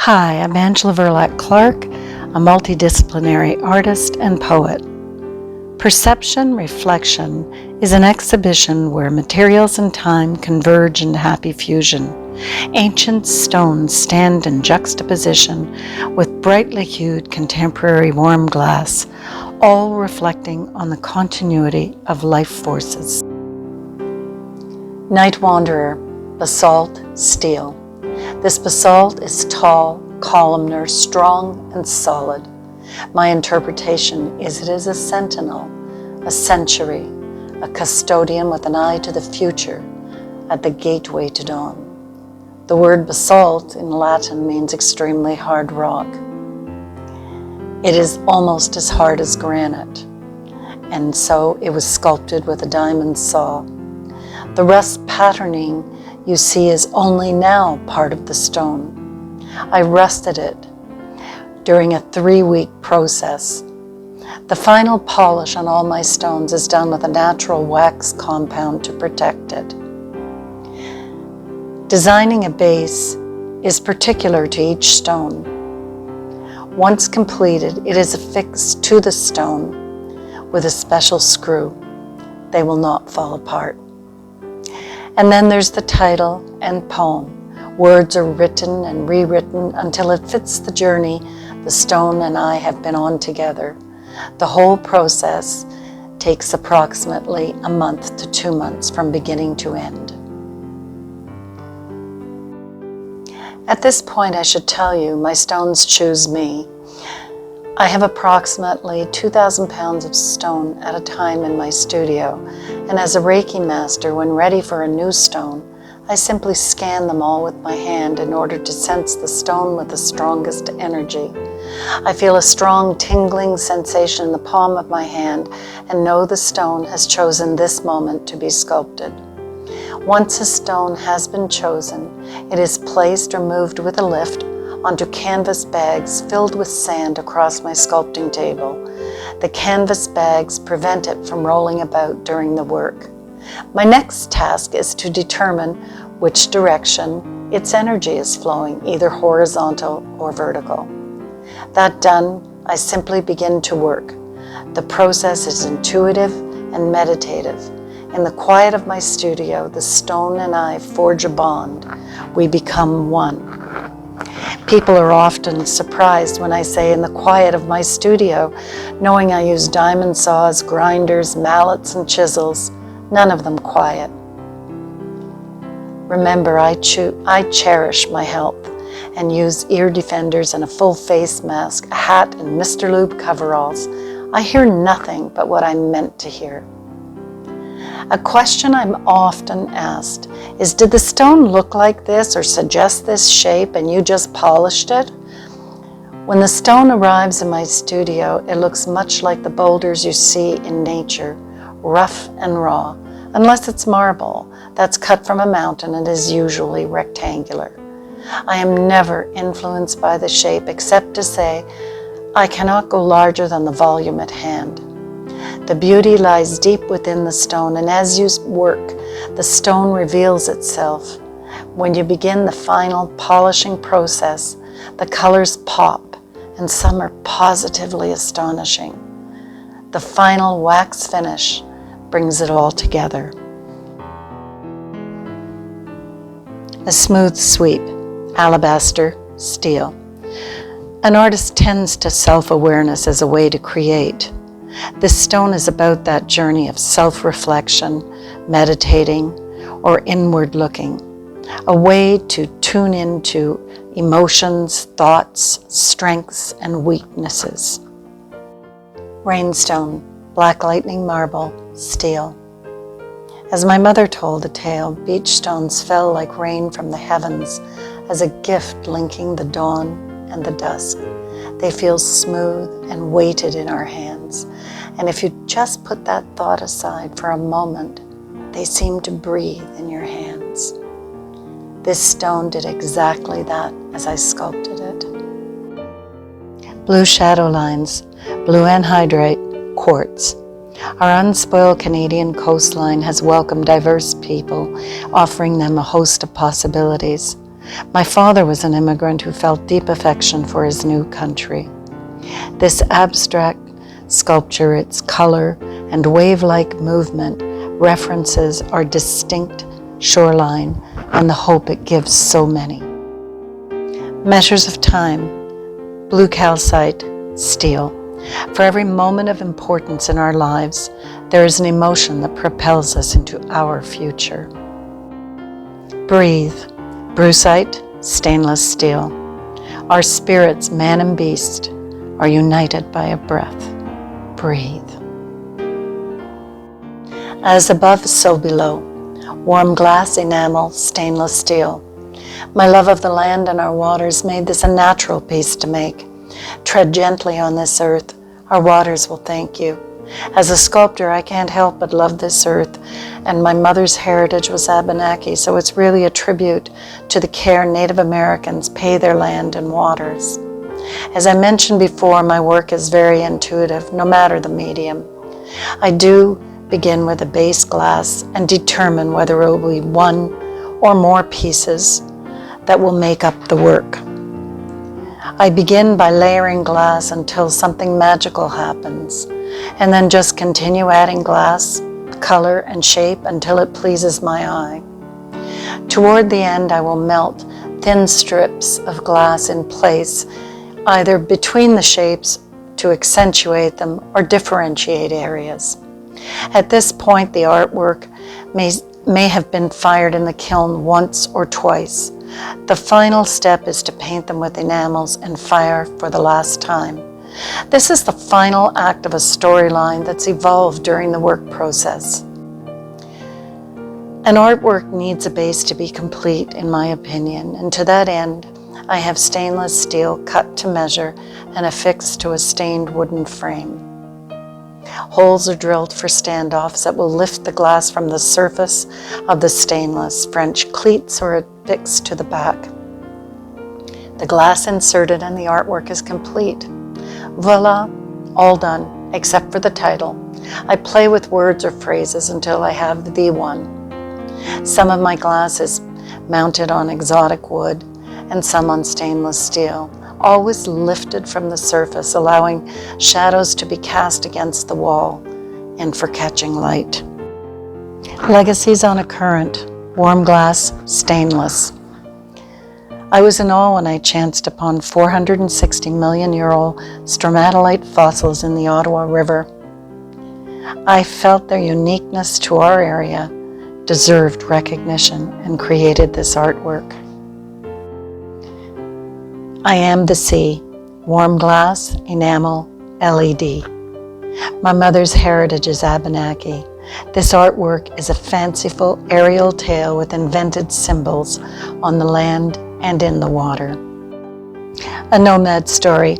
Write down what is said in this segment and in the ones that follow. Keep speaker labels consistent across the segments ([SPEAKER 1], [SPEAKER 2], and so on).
[SPEAKER 1] Hi, I'm Verlaeckt Clark, a multidisciplinary artist and poet. Perception Reflection is an exhibition where materials and time converge in happy fusion. Ancient stones stand in juxtaposition with brightly hued contemporary warm glass, all reflecting on the continuity of life forces. Night Wanderer, Basalt, Steel. This basalt is tall, columnar, strong, and solid. My interpretation is it is a sentinel, a century, a custodian with an eye to the future, at the gateway to dawn. The word basalt in Latin means extremely hard rock. It is almost as hard as granite, and so it was sculpted with a diamond saw. The rust patterning you see is only now part of the stone. I rusted it during a 3-week process. The final polish on all my stones is done with a natural wax compound to protect it. Designing a base is particular to each stone. Once completed, it is affixed to the stone with a special screw. They will not fall apart. And then there's the title and poem. Words are written and rewritten until it fits the journey the stone and I have been on together. The whole process takes approximately a month to 2 months from beginning to end. At this point, I should tell you, my stones choose me. I have approximately 2,000 pounds of stone at a time in my studio, and as a Reiki master, when ready for a new stone, I simply scan them all with my hand in order to sense the stone with the strongest energy. I feel a strong tingling sensation in the palm of my hand and know the stone has chosen this moment to be sculpted. Once a stone has been chosen, it is placed or moved with a lift onto canvas bags filled with sand across my sculpting table. The canvas bags prevent it from rolling about during the work. My next task is to determine which direction its energy is flowing, either horizontal or vertical. That done, I simply begin to work. The process is intuitive and meditative. In the quiet of my studio, the stone and I forge a bond. We become one. People are often surprised when I say in the quiet of my studio, knowing I use diamond saws, grinders, mallets, and chisels, none of them quiet. Remember, I cherish my health and use ear defenders and a full face mask, a hat, and Mr. Lube coveralls. I hear nothing but what I'm meant to hear. A question I'm often asked is, did the stone look like this or suggest this shape and you just polished it? When the stone arrives in my studio, it looks much like the boulders you see in nature, rough and raw, unless it's marble that's cut from a mountain and is usually rectangular. I am never influenced by the shape except to say, I cannot go larger than the volume at hand. The beauty lies deep within the stone, and as you work, the stone reveals itself. When you begin the final polishing process, the colors pop, and some are positively astonishing. The final wax finish brings it all together. A smooth sweep, alabaster, steel. An artist tends to self-awareness as a way to create. This stone is about that journey of self-reflection, meditating, or inward looking, a way to tune into emotions, thoughts, strengths, and weaknesses. Rainstone, black lightning marble, steel. As my mother told the tale, beach stones fell like rain from the heavens as a gift linking the dawn and the dusk. They feel smooth and weighted in our hands. And if you just put that thought aside for a moment, they seem to breathe in your hands. This stone did exactly that as I sculpted it. Blue shadow lines, blue anhydrite, quartz. Our unspoiled Canadian coastline has welcomed diverse people, offering them a host of possibilities. My father was an immigrant who felt deep affection for his new country. This abstract sculpture, its color and wave-like movement, references our distinct shoreline and the hope it gives so many. Measures of time, blue calcite, steel. For every moment of importance in our lives, there is an emotion that propels us into our future. Breathe, brucite, stainless steel. Our spirits, man and beast, are united by a breath. Breathe. As above, so below. Warm glass, enamel, stainless steel. My love of the land and our waters made this a natural piece to make. Tread gently on this earth. Our waters will thank you. As a sculptor, I can't help but love this earth, and my mother's heritage was Abenaki, so it's really a tribute to the care Native Americans pay their land and waters. As I mentioned before, my work is very intuitive, no matter the medium. I do begin with a base glass and determine whether it will be one or more pieces that will make up the work. I begin by layering glass until something magical happens, and then just continue adding glass, color, and shape until it pleases my eye. Toward the end, I will melt thin strips of glass in place, either between the shapes to accentuate them or differentiate areas. At this point, the artwork may have been fired in the kiln once or twice. The final step is to paint them with enamels and fire for the last time. This is the final act of a storyline that's evolved during the work process. An artwork needs a base to be complete, in my opinion, and to that end, I have stainless steel cut to measure and affixed to a stained wooden frame. Holes are drilled for standoffs that will lift the glass from the surface of the stainless. French cleats are affixed to the back. The glass inserted and the artwork is complete. Voila, all done, except for the title. I play with words or phrases until I have the one. Some of my glass is mounted on exotic wood and some on stainless steel, always lifted from the surface, allowing shadows to be cast against the wall and for catching light. Legacies on a current, warm glass, stainless. I was in awe when I chanced upon 460 million-year-old stromatolite fossils in the Ottawa River. I felt their uniqueness to our area deserved recognition and created this artwork. I am the sea, warm glass, enamel, LED. My mother's heritage is Abenaki. This artwork is a fanciful aerial tale with invented symbols on the land and in the water. A nomad story,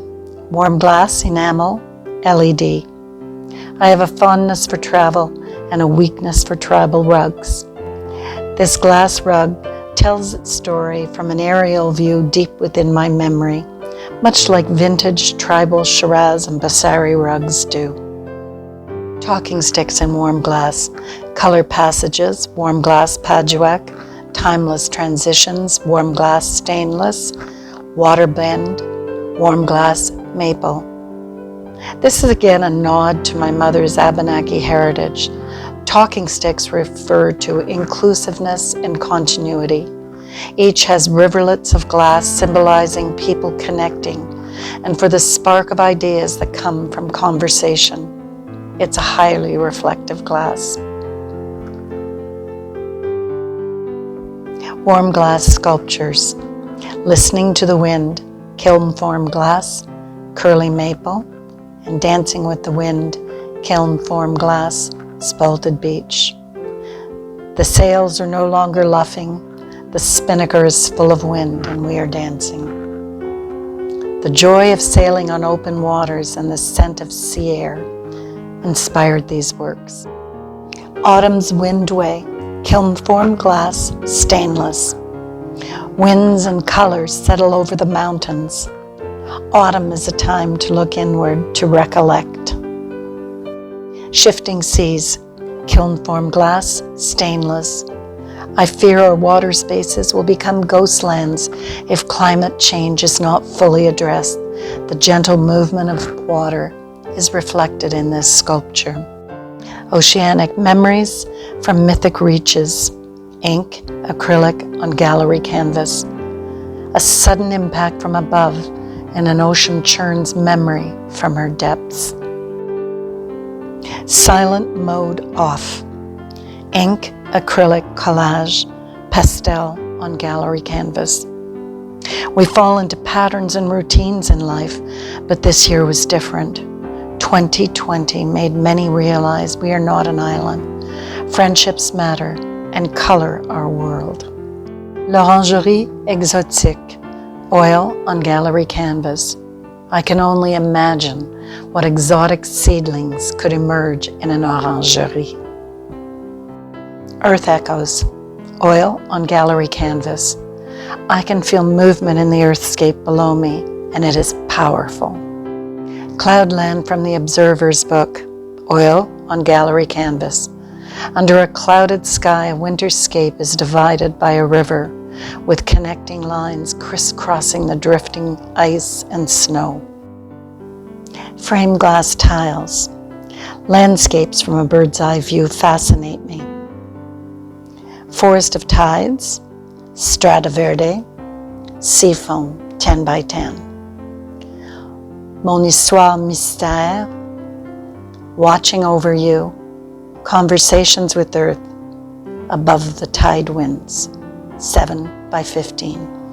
[SPEAKER 1] warm glass, enamel, LED. I have a fondness for travel and a weakness for tribal rugs. This glass rug tells its story from an aerial view deep within my memory, much like vintage tribal Shiraz and Basari rugs do. Talking sticks in warm glass, color passages, warm glass paduac, timeless transitions, warm glass stainless, water bend, warm glass maple. This is again a nod to my mother's Abenaki heritage. Talking sticks refer to inclusiveness and continuity. Each has riverlets of glass symbolizing people connecting, and for the spark of ideas that come from conversation. It's a highly reflective glass. Warm glass sculptures. Listening to the wind, kiln-formed glass, curly maple, and dancing with the wind, kiln-formed glass, spalted beach. The sails are no longer luffing, the spinnaker is full of wind and we are dancing. The joy of sailing on open waters and the scent of sea air inspired these works. Autumn's windway, kiln-formed glass, stainless. Winds and colors settle over the mountains. Autumn is a time to look inward, to recollect. Shifting seas, kiln-formed glass, stainless. I fear our water spaces will become ghost lands if climate change is not fully addressed. The gentle movement of water is reflected in this sculpture. Oceanic memories from mythic reaches, ink, acrylic on gallery canvas. A sudden impact from above, and an ocean churns memory from her depths. Silent mode off. Ink, acrylic, collage, pastel on gallery canvas. We fall into patterns and routines in life, but this year was different. 2020 made many realize we are not an island. Friendships matter and color our world. L'orangerie exotique, oil on gallery canvas. I can only imagine what exotic seedlings could emerge in an orangerie. Earth echoes, oil on gallery canvas. I can feel movement in the earthscape below me, and it is powerful. Cloudland from the Observer's book, oil on gallery canvas. Under a clouded sky, a winterscape is divided by a river, with connecting lines crisscrossing the drifting ice and snow. Frame glass tiles. Landscapes from a bird's eye view fascinate me. Forest of Tides, Strata Verde, Seafoam 10 by 10. Mon Histoire Mystère, Watching Over You, Conversations with Earth, Above the Tide Winds, 7 by 15.